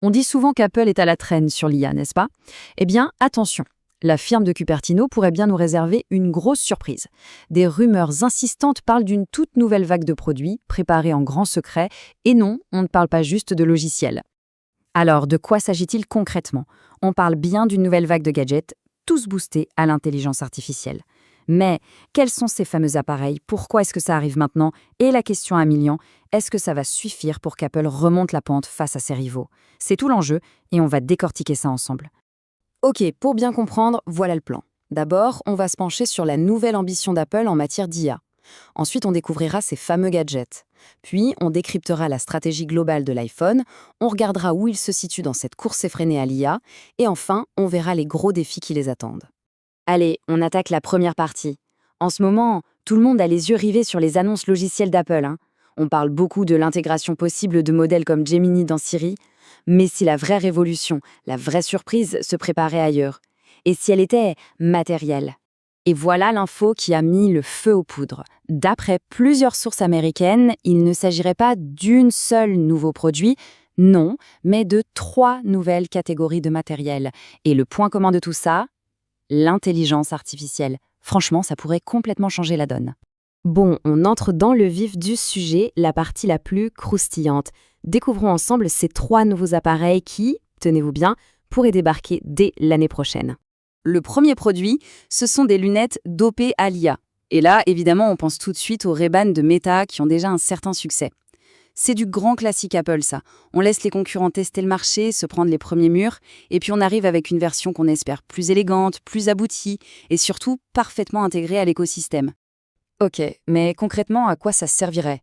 On dit souvent qu'Apple est à la traîne sur l'IA, n'est-ce pas? Eh bien, attention. La firme de Cupertino pourrait bien nous réserver une grosse surprise. Des rumeurs insistantes parlent d'une toute nouvelle vague de produits, préparés en grand secret, et non, on ne parle pas juste de logiciels. Alors, de quoi s'agit-il concrètement? On parle bien d'une nouvelle vague de gadgets, tous boostés à l'intelligence artificielle. Mais quels sont ces fameux appareils? Pourquoi est-ce que ça arrive maintenant? Et la question à un million, est-ce que ça va suffire pour qu'Apple remonte la pente face à ses rivaux? C'est tout l'enjeu, et on va décortiquer ça ensemble. Ok, pour bien comprendre, voilà le plan. D'abord, on va se pencher sur la nouvelle ambition d'Apple en matière d'IA. Ensuite, on découvrira ces fameux gadgets. Puis, on décryptera la stratégie globale de l'iPhone, on regardera où il se situe dans cette course effrénée à l'IA, et enfin, on verra les gros défis qui les attendent. Allez, on attaque la première partie. En ce moment, tout le monde a les yeux rivés sur les annonces logicielles d'Apple, hein. On parle beaucoup de l'intégration possible de modèles comme Gemini dans Siri, mais si la vraie révolution, la vraie surprise se préparait ailleurs, et si elle était matérielle. Et voilà l'info qui a mis le feu aux poudres. D'après plusieurs sources américaines, il ne s'agirait pas d'une seule nouveau produit, non, mais de 3 nouvelles catégories de matériel. Et le point commun de tout ça, l'intelligence artificielle. Franchement, ça pourrait complètement changer la donne. Bon, on entre dans le vif du sujet, la partie la plus croustillante. Découvrons ensemble ces 3 nouveaux appareils qui, tenez-vous bien, pourraient débarquer dès l'année prochaine. Le premier produit, ce sont des lunettes dopées à l'IA. Et là, évidemment, on pense tout de suite aux Ray-Ban de Meta qui ont déjà un certain succès. C'est du grand classique Apple, ça. On laisse les concurrents tester le marché, se prendre les premiers murs, et puis on arrive avec une version qu'on espère plus élégante, plus aboutie, et surtout parfaitement intégrée à l'écosystème. Ok, mais concrètement, à quoi ça servirait?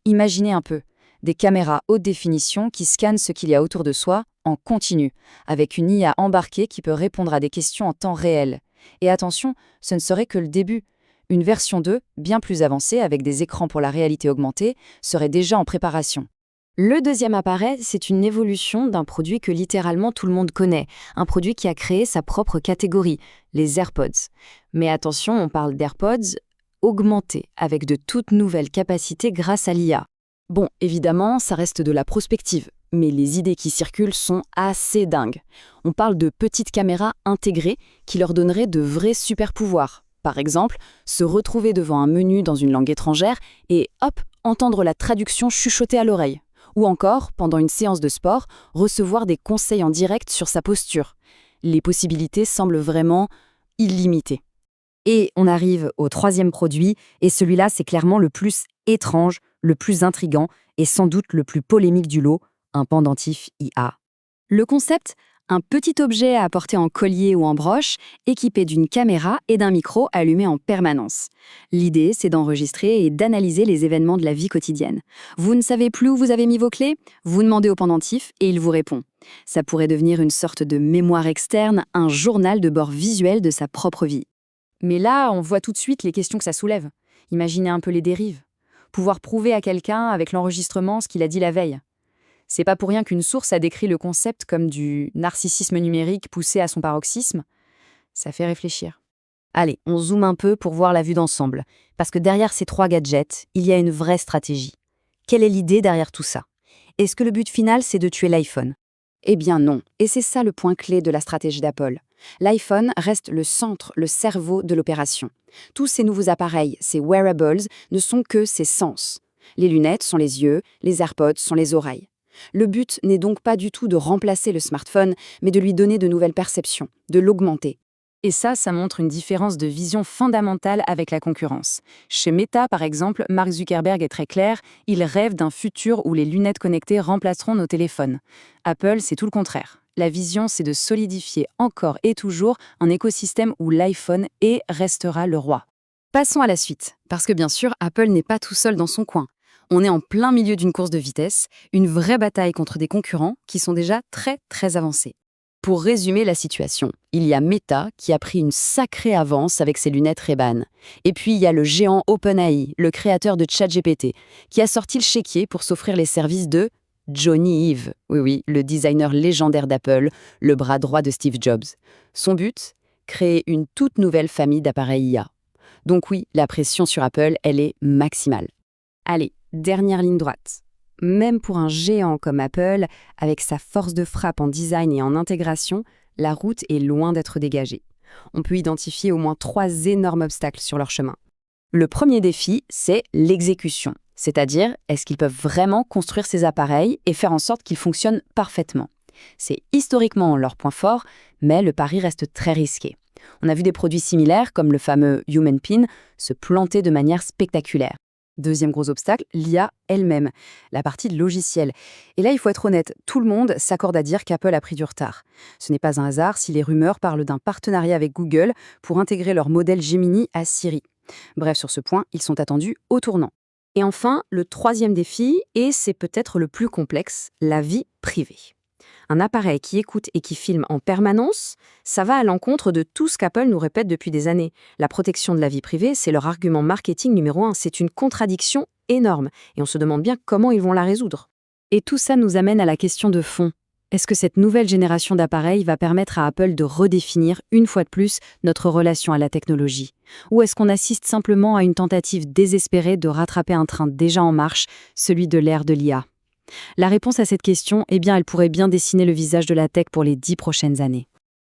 Imaginez un peu, des caméras haute définition qui scannent ce qu'il y a autour de soi en continu, avec une IA embarquée qui peut répondre à des questions en temps réel. Et attention, ce ne serait que le début. Une version 2, bien plus avancée, avec des écrans pour la réalité augmentée, serait déjà en préparation. Le deuxième appareil, c'est une évolution d'un produit que littéralement tout le monde connaît, un produit qui a créé sa propre catégorie, les AirPods. Mais attention, on parle d'AirPods augmentés, avec de toutes nouvelles capacités grâce à l'IA. Bon, évidemment, ça reste de la prospective, mais les idées qui circulent sont assez dingues. On parle de petites caméras intégrées qui leur donneraient de vrais super-pouvoirs. Par exemple, se retrouver devant un menu dans une langue étrangère et hop, entendre la traduction chuchotée à l'oreille. Ou encore, pendant une séance de sport, recevoir des conseils en direct sur sa posture. Les possibilités semblent vraiment illimitées. Et on arrive au troisième produit, et celui-là, c'est clairement le plus étrange, le plus intriguant et sans doute le plus polémique du lot, un pendentif IA. Le concept, un petit objet à porter en collier ou en broche, équipé d'une caméra et d'un micro allumé en permanence. L'idée, c'est d'enregistrer et d'analyser les événements de la vie quotidienne. Vous ne savez plus où vous avez mis vos clés? Vous demandez au pendentif et il vous répond. Ça pourrait devenir une sorte de mémoire externe, un journal de bord visuel de sa propre vie. Mais là, on voit tout de suite les questions que ça soulève. Imaginez un peu les dérives. Pouvoir prouver à quelqu'un avec l'enregistrement ce qu'il a dit la veille. C'est pas pour rien qu'une source a décrit le concept comme du narcissisme numérique poussé à son paroxysme. Ça fait réfléchir. Allez, on zoome un peu pour voir la vue d'ensemble. Parce que derrière ces 3 gadgets, il y a une vraie stratégie. Quelle est l'idée derrière tout ça? Est-ce que le but final, c'est de tuer l'iPhone? Eh bien non, et c'est ça le point clé de la stratégie d'Apple. L'iPhone reste le centre, le cerveau de l'opération. Tous ces nouveaux appareils, ces wearables, ne sont que ses sens. Les lunettes sont les yeux, les AirPods sont les oreilles. Le but n'est donc pas du tout de remplacer le smartphone, mais de lui donner de nouvelles perceptions, de l'augmenter. Et ça montre une différence de vision fondamentale avec la concurrence. Chez Meta, par exemple, Mark Zuckerberg est très clair, il rêve d'un futur où les lunettes connectées remplaceront nos téléphones. Apple, c'est tout le contraire. La vision, c'est de solidifier encore et toujours un écosystème où l'iPhone est et restera le roi. Passons à la suite, parce que bien sûr, Apple n'est pas tout seul dans son coin. On est en plein milieu d'une course de vitesse, une vraie bataille contre des concurrents qui sont déjà très très avancés. Pour résumer la situation, il y a Meta qui a pris une sacrée avance avec ses lunettes Ray-Ban. Et puis il y a le géant OpenAI, le créateur de ChatGPT, qui a sorti le chéquier pour s'offrir les services de Johnny Ive. Oui, le designer légendaire d'Apple, le bras droit de Steve Jobs. Son but? Créer une toute nouvelle famille d'appareils IA. Donc oui, la pression sur Apple, elle est maximale. Allez, dernière ligne droite. même pour un géant comme Apple, avec sa force de frappe en design et en intégration, la route est loin d'être dégagée. On peut identifier au moins 3 énormes obstacles sur leur chemin. Le premier défi, c'est l'exécution. C'est-à-dire, est-ce qu'ils peuvent vraiment construire ces appareils et faire en sorte qu'ils fonctionnent parfaitement? C'est historiquement leur point fort, mais le pari reste très risqué. On a vu des produits similaires, comme le fameux Human Pin, se planter de manière spectaculaire. Deuxième gros obstacle, l'IA elle-même, la partie de logiciel. Et là, il faut être honnête, tout le monde s'accorde à dire qu'Apple a pris du retard. Ce n'est pas un hasard si les rumeurs parlent d'un partenariat avec Google pour intégrer leur modèle Gemini à Siri. Bref, sur ce point, ils sont attendus au tournant. Et enfin, le troisième défi, et c'est peut-être le plus complexe, la vie privée. Un appareil qui écoute et qui filme en permanence, ça va à l'encontre de tout ce qu'Apple nous répète depuis des années. La protection de la vie privée, c'est leur argument marketing numéro 1. C'est une contradiction énorme. Et on se demande bien comment ils vont la résoudre. Et tout ça nous amène à la question de fond. Est-ce que cette nouvelle génération d'appareils va permettre à Apple de redéfinir, une fois de plus, notre relation à la technologie? Ou est-ce qu'on assiste simplement à une tentative désespérée de rattraper un train déjà en marche, celui de l'ère de l'IA? La réponse à cette question, elle pourrait bien dessiner le visage de la tech pour les 10 prochaines années.